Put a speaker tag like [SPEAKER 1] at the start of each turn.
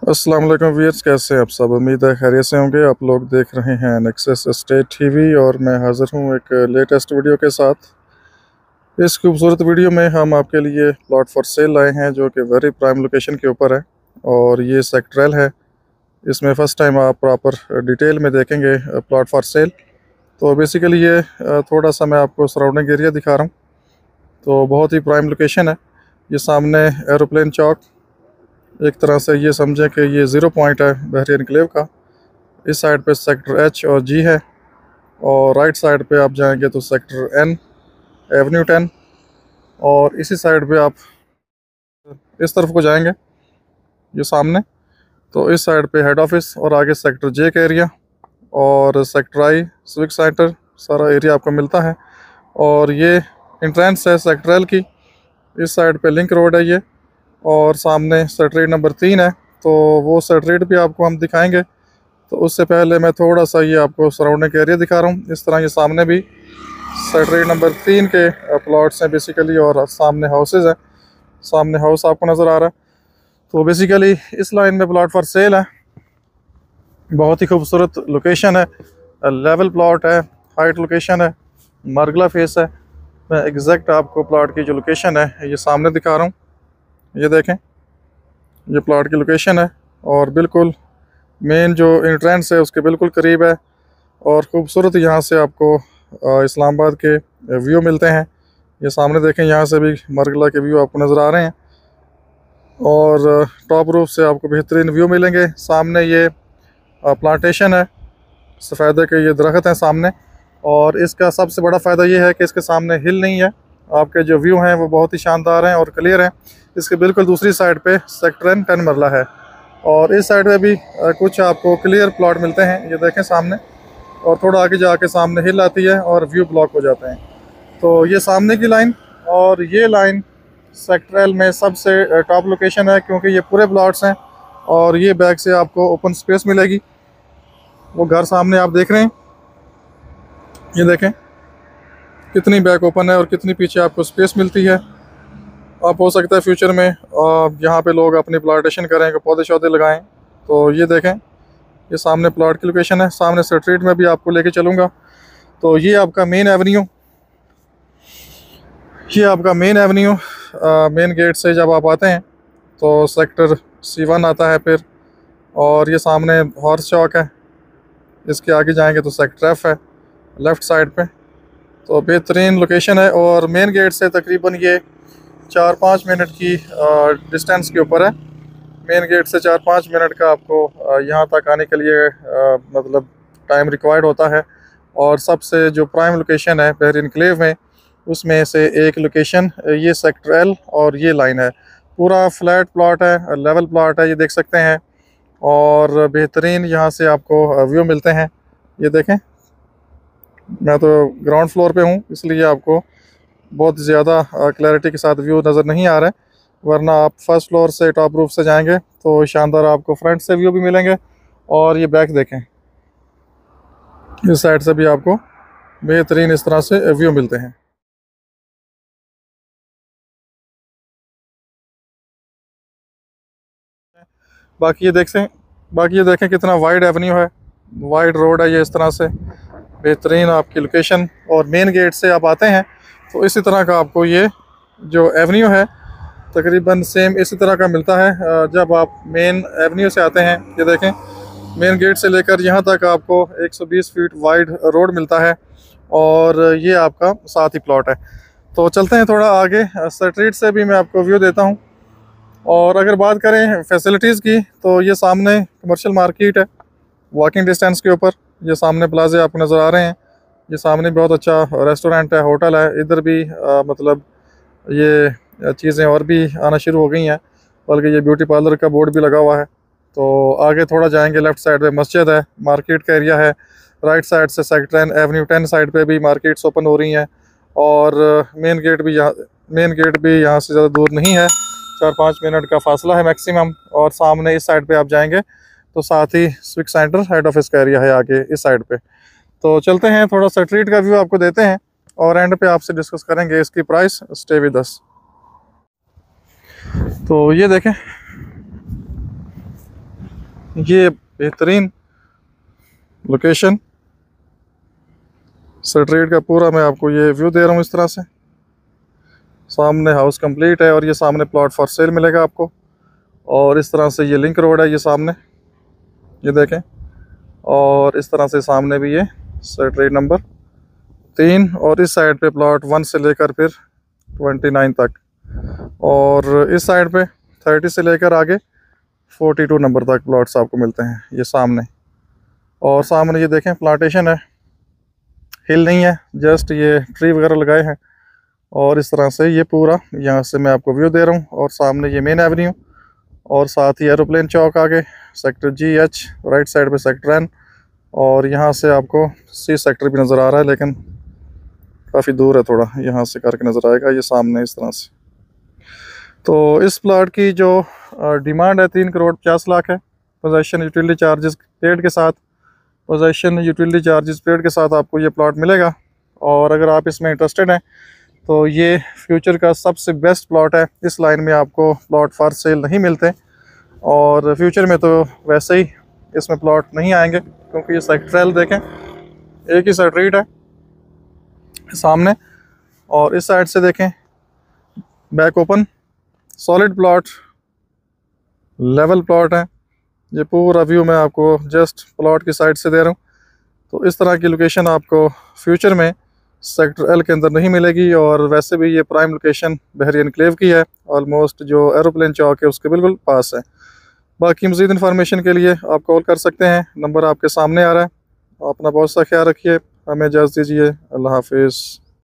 [SPEAKER 1] अस्सलाम वालेकुम व्यूअर्स, कैसे हैं आप सब। उम्मीद है खैरियत से होंगे। आप लोग देख रहे हैं नेक्सस एस्टेट टीवी और मैं हाज़िर हूं एक लेटेस्ट वीडियो के साथ। इस खूबसूरत वीडियो में हम आपके लिए प्लॉट फॉर सेल लाए हैं जो कि वेरी प्राइम लोकेशन के ऊपर है और ये सेक्टरल है। इसमें फ़र्स्ट टाइम आप प्रॉपर डिटेल में देखेंगे प्लॉट फॉर सेल। तो बेसिकली ये थोड़ा सा मैं आपको सराउंडिंग एरिया दिखा रहा हूँ। तो बहुत ही प्राइम लोकेशन है। ये सामने एरोप्लेन चौक, एक तरह से ये समझें कि ये ज़ीरो पॉइंट है बहरी एनक्लेव का। इस साइड पे सेक्टर एच और जी है और राइट साइड पे आप जाएंगे तो सेक्टर एन, एवेन्यू 10। और इसी साइड पे आप इस तरफ को जाएंगे, ये सामने, तो इस साइड पे हेड ऑफिस और आगे सेक्टर जे का एरिया और सेक्टर आई सिविक सेंटर, सारा एरिया आपको मिलता है। और ये इंट्रेंस है सेक्टर एल की। इस साइड पे लिंक रोड है ये, और सामने स्ट्रीट नंबर 3 है। तो वो स्ट्रीट भी आपको हम दिखाएंगे। तो उससे पहले मैं थोड़ा सा ये आपको सराउंडिंग एरिया दिखा रहा हूँ। इस तरह ये सामने भी स्ट्रीट नंबर 3 के प्लॉट्स हैं बेसिकली, और सामने हाउसेज हैं। सामने हाउस आपको नज़र आ रहा है। तो बेसिकली इस लाइन में प्लॉट फॉर सेल है। बहुत ही खूबसूरत लोकेशन है, लेवल प्लॉट है, हाइट लोकेशन है, मरगला फेस है। मैं एग्जैक्ट आपको प्लॉट की जो लोकेशन है ये सामने दिखा रहा हूँ। ये देखें, ये प्लॉट की लोकेशन है और बिल्कुल मेन जो एंट्रेंस है उसके बिल्कुल करीब है। और ख़ूबसूरत यहाँ से आपको इस्लामाबाद के व्यू मिलते हैं। ये सामने देखें, यहाँ से भी मरगला के व्यू आपको नज़र आ रहे हैं और टॉप रूफ से आपको बेहतरीन व्यू मिलेंगे। सामने ये प्लांटेशन है, सफ़ेदे के ये दरख्त हैं सामने। और इसका सबसे बड़ा फ़ायदा ये है कि इसके सामने हिल नहीं है। आपके जो व्यू हैं वो बहुत ही शानदार हैं और क्लियर हैं। इसके बिल्कुल दूसरी साइड पे सेक्टर एन 10 मरला है और इस साइड पे भी कुछ आपको क्लियर प्लॉट मिलते हैं। ये देखें सामने, और थोड़ा आगे जाके सामने हिल आती है और व्यू ब्लॉक हो जाते हैं। तो ये सामने की लाइन और ये लाइन सेक्टर एल में सबसे टॉप लोकेशन है, क्योंकि ये पूरे प्लॉट्स हैं और ये बैक से आपको ओपन स्पेस मिलेगी। वो घर सामने आप देख रहे हैं, ये देखें कितनी बैक ओपन है और कितनी पीछे आपको स्पेस मिलती है। आप हो सकता है फ्यूचर में यहाँ पे लोग अपनी प्लांटेशन करें, पौधे शौधे लगाएं। तो ये देखें, ये सामने प्लॉट की लोकेशन है। सामने स्ट्रीट में भी आपको लेके चलूँगा। तो ये आपका मेन एवेन्यू, ये आपका मेन एवेन्यू। मेन गेट से जब आप आते हैं तो सेक्टर C1 आता है फिर, और ये सामने हॉर्स चौक है। इसके आगे जाएंगे तो सेक्टर F है लेफ़्ट साइड पे। तो बेहतरीन लोकेशन है और मेन गेट से तकरीबन ये 4-5 मिनट की डिस्टेंस के ऊपर है। मेन गेट से 4-5 मिनट का आपको यहाँ तक आने के लिए मतलब टाइम रिक्वायर्ड होता है। और सबसे जो प्राइम लोकेशन है बहरी एनक्लेव में, उसमें से एक लोकेशन ये सेक्टर एल और ये लाइन है। पूरा फ्लैट प्लॉट है, लेवल प्लॉट है, ये देख सकते हैं। और बेहतरीन यहाँ से आपको व्यू मिलते हैं। ये देखें, मैं तो ग्राउंड फ्लोर पे हूँ इसलिए आपको बहुत ज़्यादा क्लैरिटी के साथ व्यू नज़र नहीं आ रहा है, वरना आप फर्स्ट फ्लोर से टॉप रूफ से जाएंगे तो शानदार आपको फ्रंट से व्यू भी मिलेंगे। और ये बैक देखें, इस साइड से भी आपको बेहतरीन इस तरह से व्यू मिलते हैं। बाकी ये देखें कितना वाइड एवेन्यू है, वाइड रोड है ये इस तरह से। बेहतरीन आपकी लोकेशन, और मेन गेट से आप आते हैं तो इसी तरह का आपको ये जो एवेन्यू है तकरीबन सेम इसी तरह का मिलता है। जब आप मेन एवेन्यू से आते हैं, ये देखें मेन गेट से लेकर यहाँ तक आपको 120 फीट वाइड रोड मिलता है और ये आपका साथ ही प्लॉट है। तो चलते हैं थोड़ा आगे, स्ट्रीट से भी मैं आपको व्यू देता हूँ। और अगर बात करें फैसिलिटीज़ की, तो ये सामने कमर्शियल मार्केट है वॉकिंग डिस्टेंस के ऊपर। ये सामने प्लाजे आपको नज़र आ रहे हैं। ये सामने बहुत अच्छा रेस्टोरेंट है, होटल है। इधर भी मतलब ये चीज़ें और भी आना शुरू हो गई हैं, बल्कि ये ब्यूटी पार्लर का बोर्ड भी लगा हुआ है। तो आगे थोड़ा जाएंगे, लेफ़्ट साइड पे मस्जिद है, मार्केट का एरिया है। राइट साइड से सेक्टर एवेन्यू 10 साइड पे भी मार्केट्स ओपन हो रही हैं। और मेन गेट भी यहाँ से ज़्यादा दूर नहीं है, 4-5 मिनट का फासला है मैक्सिमम। और सामने इस साइड पे आप जाएंगे तो साथ ही स्विक सेंटर हेड ऑफिस का एरिया है आगे इस साइड पे। तो चलते हैं, थोड़ा सा स्ट्रीट का व्यू आपको देते हैं और एंड पे आपसे डिस्कस करेंगे इसकी प्राइस। Stay with us. तो ये देखें, ये बेहतरीन लोकेशन स्ट्रीट का पूरा मैं आपको ये व्यू दे रहा हूँ। इस तरह से सामने हाउस कंप्लीट है और ये सामने प्लॉट फॉर सेल मिलेगा आपको। और इस तरह से ये लिंक रोड है, ये सामने ये देखें। और इस तरह से सामने भी ये स्ट्रीट नंबर 3 और इस साइड पे प्लॉट 1 से लेकर फिर 29 तक, और इस साइड पे 30 से लेकर आगे 42 नंबर तक प्लॉट्स आपको मिलते हैं ये सामने। और सामने ये देखें प्लांटेशन है, हिल नहीं है, जस्ट ये ट्री वगैरह लगाए हैं। और इस तरह से ये पूरा यहाँ से मैं आपको व्यू दे रहा हूँ। और सामने ये मेन एवेन्यू और साथ ही एरोप्लेन चौक आगे सेक्टर GH, राइट साइड पे सेक्टर N। और यहाँ से आपको C सेक्टर भी नज़र आ रहा है, लेकिन काफ़ी दूर है थोड़ा, यहाँ से करके नज़र आएगा ये सामने इस तरह से। तो इस प्लाट की जो डिमांड है 3 करोड़ 50 लाख है। पोजेसन यूटिलिटी चार्जेस पेड के साथ, पोजेसन यूटिलिटी चार्जेस पेड के साथ आपको ये प्लॉट मिलेगा। और अगर आप इसमें इंटरेस्टेड हैं तो ये फ्यूचर का सबसे बेस्ट प्लॉट है। इस लाइन में आपको प्लॉट फॉर सेल नहीं मिलते, और फ्यूचर में तो वैसे ही इसमें प्लॉट नहीं आएंगे, क्योंकि ये सेक्टर देखें, एक ही स्ट्रीट है सामने। और इस साइड से देखें back open, solid plot, level plot है। ये पूरा व्यू मैं आपको जस्ट प्लॉट की साइड से दे रहा हूँ। तो इस तरह की लोकेशन आपको फ्यूचर में सेक्टर L के अंदर नहीं मिलेगी। और वैसे भी ये प्राइम लोकेशन बहरी एनक्लेव की है, ऑलमोस्ट जो एरोप्लेन चौक है उसके बिल्कुल पास है। बाकी मज़ीद इन्फॉर्मेशन के लिए आप कॉल कर सकते हैं, नंबर आपके सामने आ रहा है। अपना बहुत सा ख्याल रखिए, हमें इजाज़त दीजिए, अल्लाह हाफिज़।